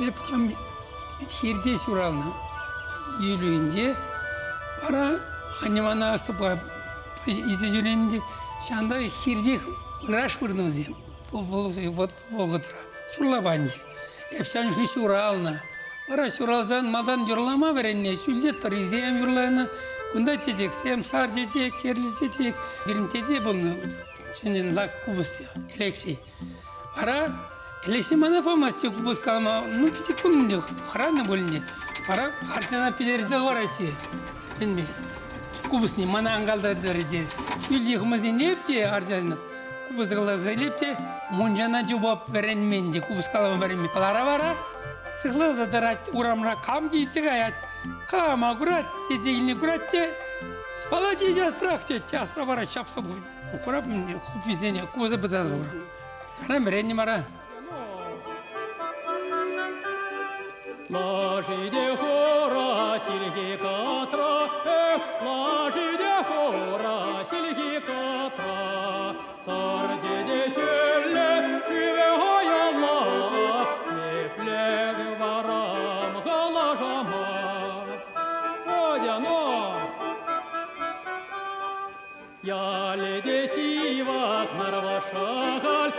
hep ham hirde suralna yürüyünce para annemana sabah izleyince şanda hirde uğraş vurdunuz ya bu kadar şurla bence hep sen şu suralna para suralsan madan yorulama verenle sülde tarizem yorulana kunda çiçek sem sar çiçek yerli çiçek birim tedi bunu şimdi lak kubus ya eleksi para eleksi mana pamasçı kubus kalma ну küçük bunun diyor harana bolunca para harcana pilerize var açı bilmiyorum kubus ne mana angalda derece sülde yıkımızı ne yaptı harcana kubus kalasa lepte munjana cevap veren mence kubus kalma veren mi kalara vara sıkla zaten uğramına kam giyecek hayat kama kurat dediğini kurat de balacı jasrak de jasra vara şapsa bu kurap mı kupizene kuza bedaz vara kana mereni mara Ложи де хора, сильги катра, ложи де хора, сильги катра, сарди де şöyle küve hayalla, nefleg varam galajama, odano. Yale de sivak narvaşagal,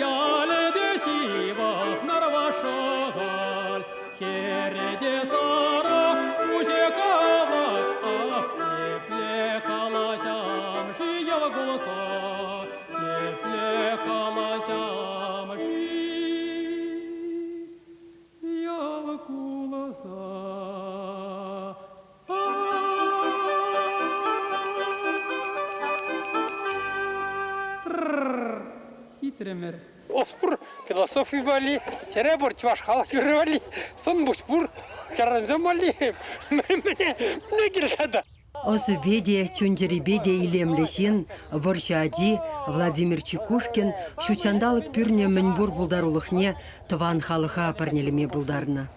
yale de sivak narvaşagal. Kerede sara uje kavak nefle kalacağım şiyav gulsa nefle kalacağım şiyav gulsa Ситремер. Оспур философия вали, теребор чваш халк вали, сон бушпур чаранзам вали, мне гиркада. Осыбеде, чунжеребеде илемлешин, Воршади, Владимир Чекушкин, шучандалык пюрне мінбур булдарулыхне тыван халыха парнелеме булдарна.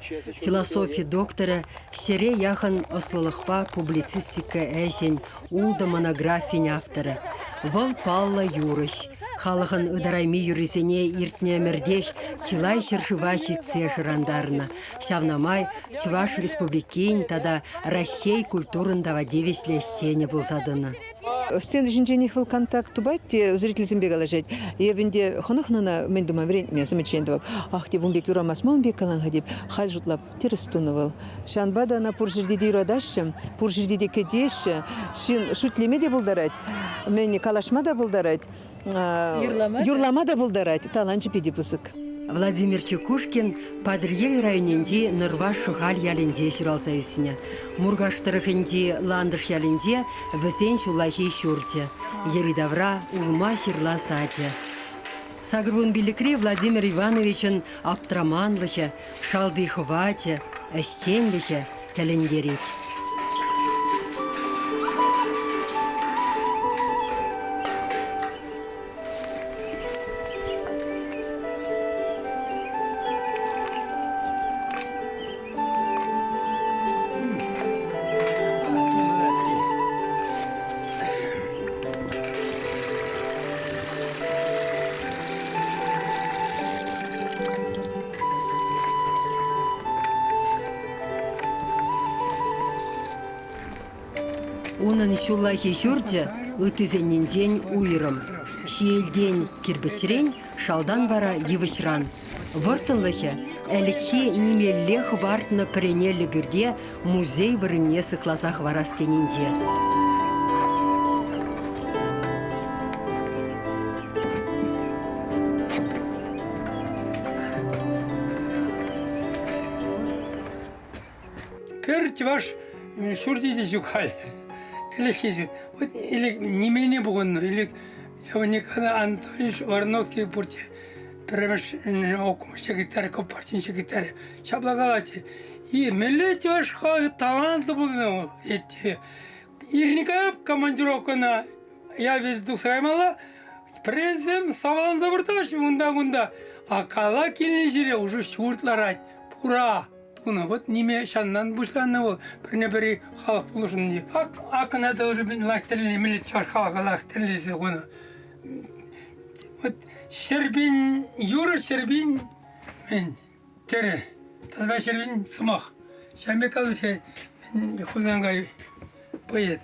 Философия доктора, шере яхан ослылықпа публицистика әшен, улда монографин авторы. Вол Палла Юрыш, халыхын ыдарайми юрисене иртне мердех чилай шершываши цешырандарна. Шавнамай Чуваш республикин тада Россия культурында вадевишлешчене булзадына. Стены жинжених был контакт тубайте зритель зембегала жить. Я венде хонохнана мен думаю время мне замечательно. Ах те бумбек юрамас мамбек каланга деп хал жутлап терестунувал. Шанбада на пуржирдиди радашым, пуржирдиди кедеш, шин шутлеме де булдарать. Мен калашма да булдарать. Юрлама да булдарать. Таланчы педипусык. Владимир Чекушкин Падриель районенде Нырваш шухаль яленде шыралса үсіне. Мургаштырықынде ландыш яленде візен шулахи шурде. Еридавра улма шырла саде. Сагрвун билікре Владимир Ивановичын аптраманлыхе, шалды хвате, әштенліхе тәліндерет. Унын шуллахи жүрде үтізеннен уйрым. Шиелден кирбіцірен шалдан вара евішран. Вұртынлығы әліхе немеллех вартына пренелі бүрде музей вырынне сықлазақ варастенінде. Пер чваш шурдиде жукал. Или немене бугунну, или Николай Анатольевич Варновский бурте, прямаш окума секретарь, компартийный секретарь, шаблагалати. И милlet ваш таланты бугунну, эти. Ирникая командировкана, я веду саймала, презем савалан завырташ, гунда, а кала келинжере уже шуртларать, пура. Вот неме шаннан бушланна бол, біріне-бірі халық болушын не. Ақын ада уже мен лақтерліне, милет чаш халыға лақтерлесі ғоны. Вот Щербин, Юра Щербин, мен тере. Тогда червень смах. Шамбе калыше хулангай поет.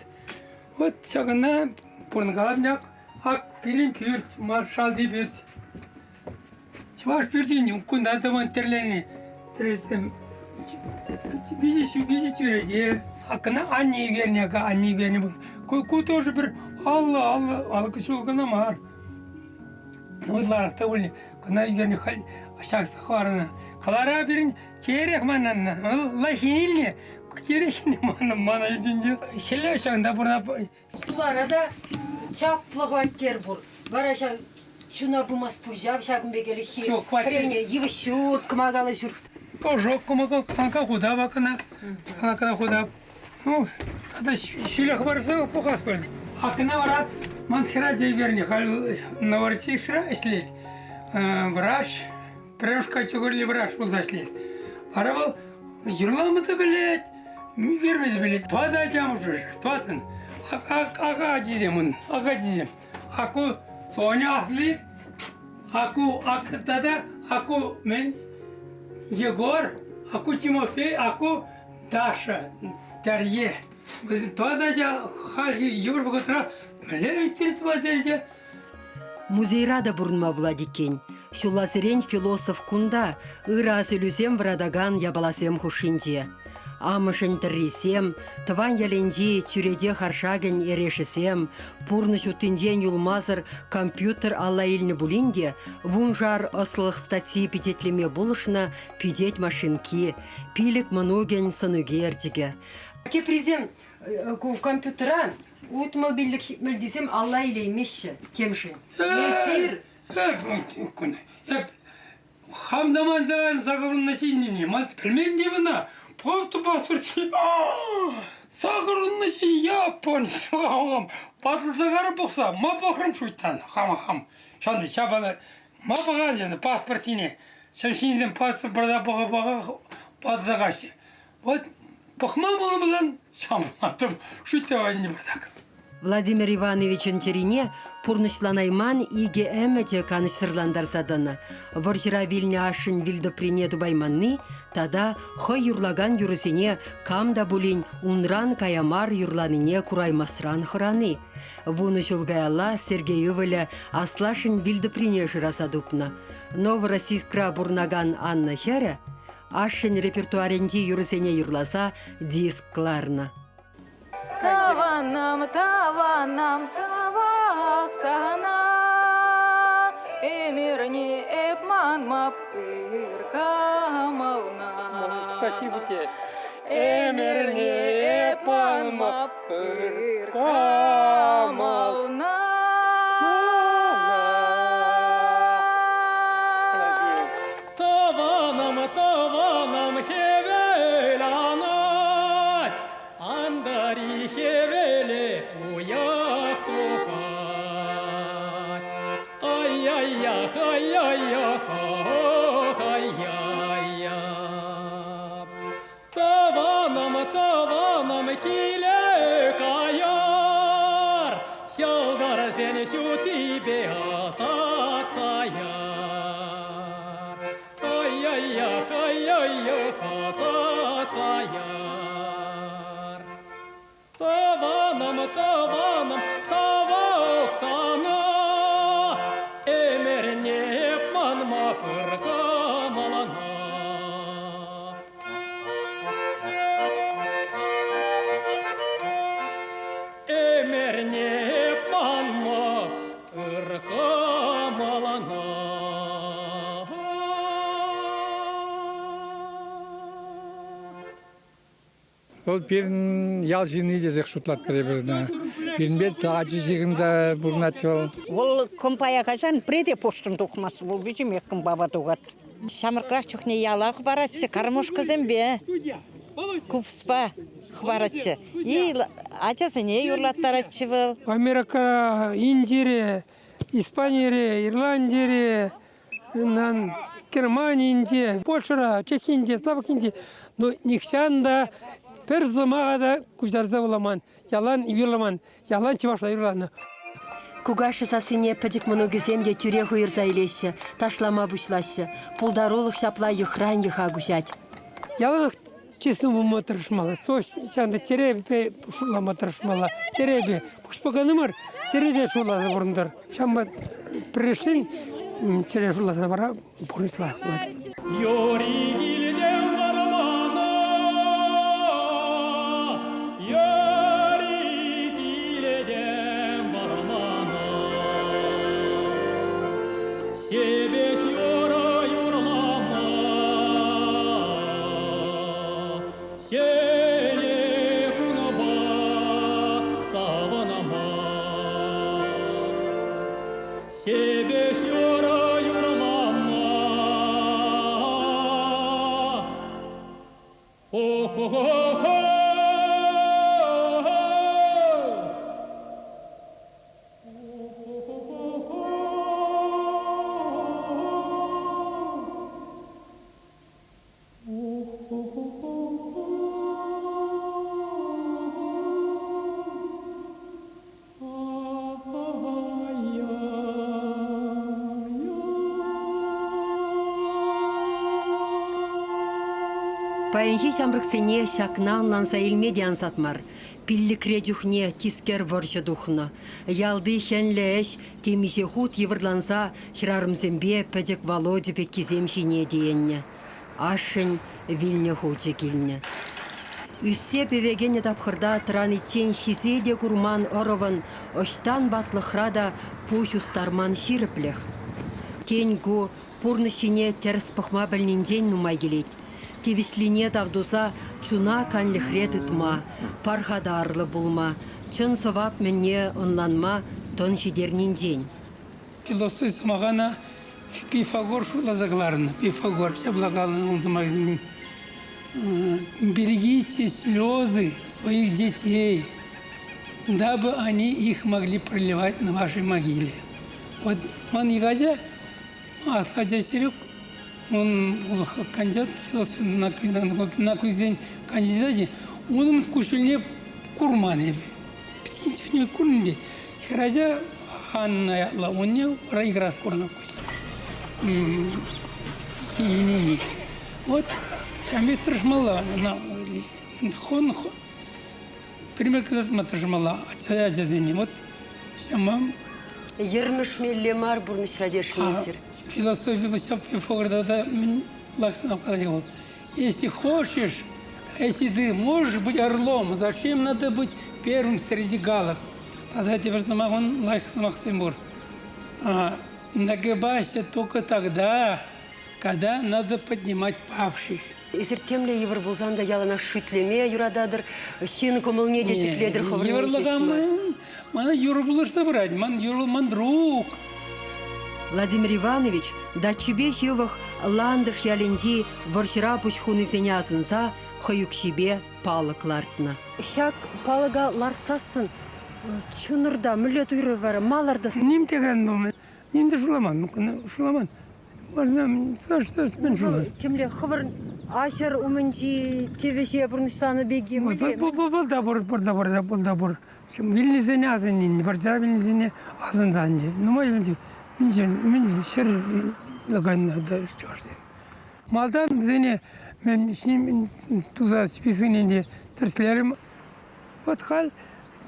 Вот чагына порнгалабняк ак пилин пюрт маршал ди пюрт. Чваш пюртин кунда таман терлени тресем. Бизи чуреже. Акна анни герни. Ку тоже bir Allah кышылгына мар. Одлар тавли кына герни хал шакс хварына. Калара бирин черек мананна. Лахилне керекне мана үчүнчү. Хеле шаңда бурна. Буларада чаплыгаттер бур. Бараша шуна бумас пуржап шагын бегели хи. Всё, хватит. Крене йывышур, кмагалы жур. Кожок кумака канка худа бакына. Канка худа. Ну, это шилях барса показ пойду. Акына вара мантхера жегерни хал наварчишра эшлет. Врач Пряжка чугурли врач был зашлет. Арабал юрламыды билет. Вермedi билет. Твада жамушуш. Тватын. Ага диземун. Аку Соня асли. Аку Актада. Аку мен Егор. Аку Тимофей. Аку Даша. Дарье. Твада хали юр богатра. Млевистер твада. Музейрада бурнма буладиккен. Шулазырен философ кунда, ыра сөйлесем врадаган ябаласем хушинде. Амышын тірресем, тыван яленде чүреде харшаген ерешесем, пурны жутынден юлмазыр компьютер алла илні булинде, вунжар ыслық статьи пидетлеме булышна пидет машинки, пилік мұнуген сынугердіге. Кепризем компьютеран, утмал биллік мүлдесем алла илеймеші, кемші. Есир. Хамдаман заговорный сильный, мать пельмень не вина, помту басурчи, заговорный я понял, падал загара бухса, ма бахрам шуйтан, хам, шанды чабала, ма багажен, паспортине, шаншинзен паспорт брада бага пад загаси, вот пахма булан, шаматым шуйтаван не бардак. Владимир Ивановичын терине пурнышланайман иге әмәте канышсырландарсадыны. Варжыра вилне ашын вилді прине дубайманны, тада хой юрлаган юрысене камда булин унран каямар юрланыне кураймасран хыраны. Вуны жулгаялла Сергеевыля аслашын вилді прине жырасадупна. Новороссийскра бурнаган Анна Хере ашын репертуаренди юрысене юрласа дискларна. Таванам, тавақсана, эмирни эпманма пыркамална. Спасибо тебе. Эмирни эпманма пыркамална. Таванам хевеланать, андари хевеле уяк тукать. Ай-яй-я, ай-яй-я, ай-яй-я. Таванам киле каяр, шалдар сен шу тебе асацаяр. Ай-яй-я, ай-яй-я, асацаяр. Таванам, тавақсана, эмерне панма пыркамалана. Эмерне панма пыркамалана. Ол пирин ял жини десек шутлат беребирна. Пиринбет ажы жигинда бурнатчыл. Ол компая кажан преде поштын токмасы бол бижим еккин баба тугат. Шамыркраш чухне ялах баратчы, кармошка зембе. Купспа хваратчы. И ачасыне юрлаттаратчы был. Америка, Индия, Испания, Ирландия, Германия, Польша, Чехия, Словакия, но нихчанда bir zamanda kuşlarza bulamam, yalan yürülemem, yalan çıvaşla yürülemem. Кугашы сасыне пәдік мұнығызем де түре хуырза илеші, ташлама бұшлашы, пулдаролық шапла юхран юха гушать. ялых честно бума тырышмала. Сош чанда теребе шулама тырышмала. Теребе пушпаганымар теребе шулазы бурындар. Шамба пришли тере шулазы бара бурыслах. Йори гилден бармана, йори гилден бармана. Себеш йора юрлама, сене хунаба саванама. Себеш йора юрлама. Ho. Паенхи шамрыксене шакнанланса илмеди ансатмар. Пилликре дюхне тискер воржа духна. Ялды хенлеш темише хут еврланса хирарымзембе пәдек Володя пек киземшине дейенне. Ашын вильне хуче килне. Үссе певегене тапхырда траничен шизеде курман орован оштан батлыхрада пушустарман ширіплех. Теньгу пурнышине терс пахма білнінден нумай келет. Тевислине тавдуса чуна канлихрет итма, пархадарлы булма, чын совап менне онланма тон шидернин день. Философия самогана Пифагор шулазагларна, Пифагор шаблагална он замагзин. Берегите слезы своих детей, дабы они их могли проливать на вашей могиле. Вот он не гадя, а гадя серег. Он кандидат на кузень кандидате, он кушельне курманы. Птичный курманди. Херазя Анна он не проиграл курна кушель. И вот сами трешмала на хон пример когда трешмала, а джазини вот сама. Ермеш меллемар бурныш радешнисер. Философия Пифагора Лакснов сказал, если хочешь, если ты можешь быть орлом, зачем надо быть первым среди галок? Тогда теперь самогон Лакснов нагибайся только тогда, когда надо поднимать павших. Изертемле евр булзанда ялана шитлеме юрададыр, син комылне десекледір ховырне. Еврлыгамын, мана юр булыр собрать, ман друг. Владимир Иванович датчебе хевах ландыш яленди воршира пучхуны зенязынса хаюкшибе палыклартна. Шак палыга ларцасын, чунырда мүлет үйрі бары, маларда. Ним tegen дома, ним де шуламан, шуламан. Можно, что мен шуламан. Кемле хыбыр ашыр умынчи тевеше бұрныштаны беге мүле. Бұл. Вильнизене азын, воршира вильнизене азын занды. Нумай Мен шер лаганна да чорсем. Малдан зене мен шим туза списыненде терслерим. Вот хал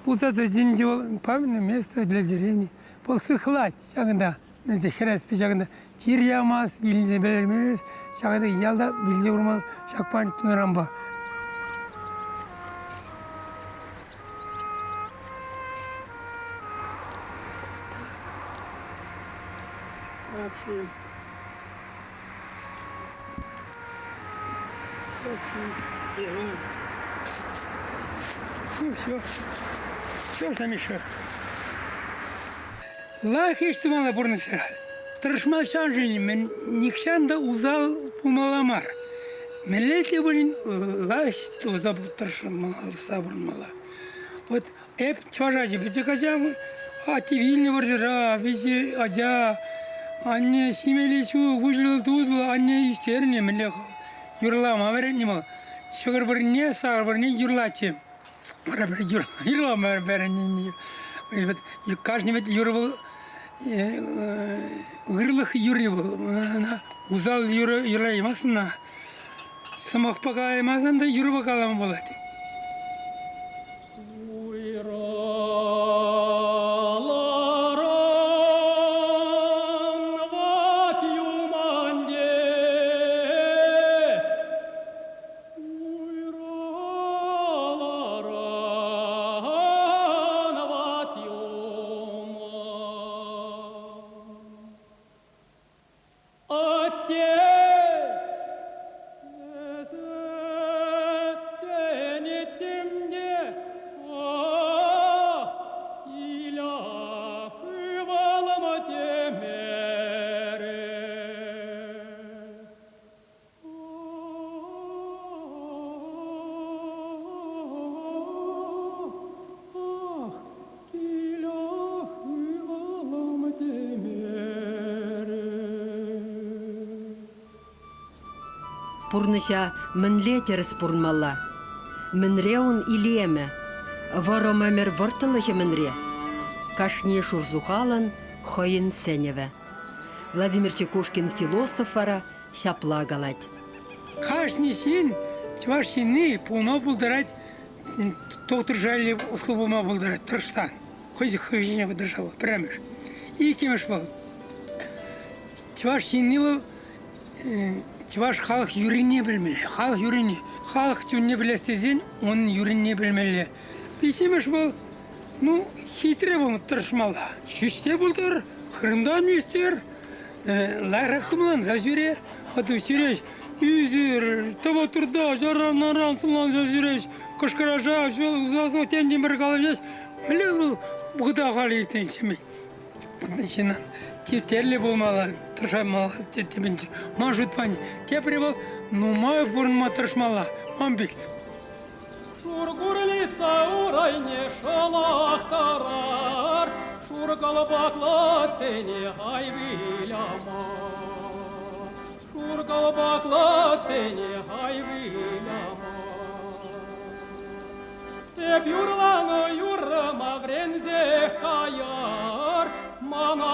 путаться один памятное место для деревни. Полсыхлать, шагында, мен херес пижагында тир ямас, билде белермес, шагында ялда билде урмал, шакпан тунарамба. Все там еще. Лах işte mala burnu sıra. Tırışma şanjini men nikşanda uzal pumalamar. Milletle bunun lах işte uzal tırışma sabırmala. Вот hep çaracı bizi kazam. Ati vilni vardır bizi aca. Anne simeli şu vıcıl tuğdu anne işlerini mille yurlama verenni mi? Şükür bir ne sağır bir ne yurlatayım. Ara bir yurlama verenni. Evet каждый вид юрвал гырлых юрвал. Узал юраймасына. сымақ бақаламасам да юры бақалам болады. Уйраларан ват юманде, уйраларан ват юман. Атте Пурныша мінле теріс пурнмалла. Мінре он илеме. Воромамер вортылыхе мінре. Кашне шурзухалан хойын сеневе. Владимир Чекушкин философ вара шапла галать. Каждый син, чуваш сины, пуно булдырать, доктор жали услугума булдырать, Тыршсан. Хоть хождение выдержало, прямыш. И кемеш был. Чуваш сины был, чуваш халық юрине білмелі, халық юрине. Халық чунне білестезен, он юрине білмелі. Бесемеш был, ну, хитрый был тыршмала. Шүшсе булдыр, Қырымдан үстер, лайрақтымлан зазюре, аты сүреш, үзір, таба тұрда, жаран-наран сымлан зазюреш, қышқыража, ұзасын тенден бір қалып жеш, білі бұл бұғыда қалы ертен шемей. Бұндан терлі болмалы, тұршамалы, тебенші, ма жұтпаны. Тепірі бол, нумай бұрынма тұршмалы, ман бел. Шургурлица урайне шалақтарар, Шургалбақла цене хайвиляма. Шургалбақла цене хайвиляма. Теп юрланы юрма врензе каяр, мана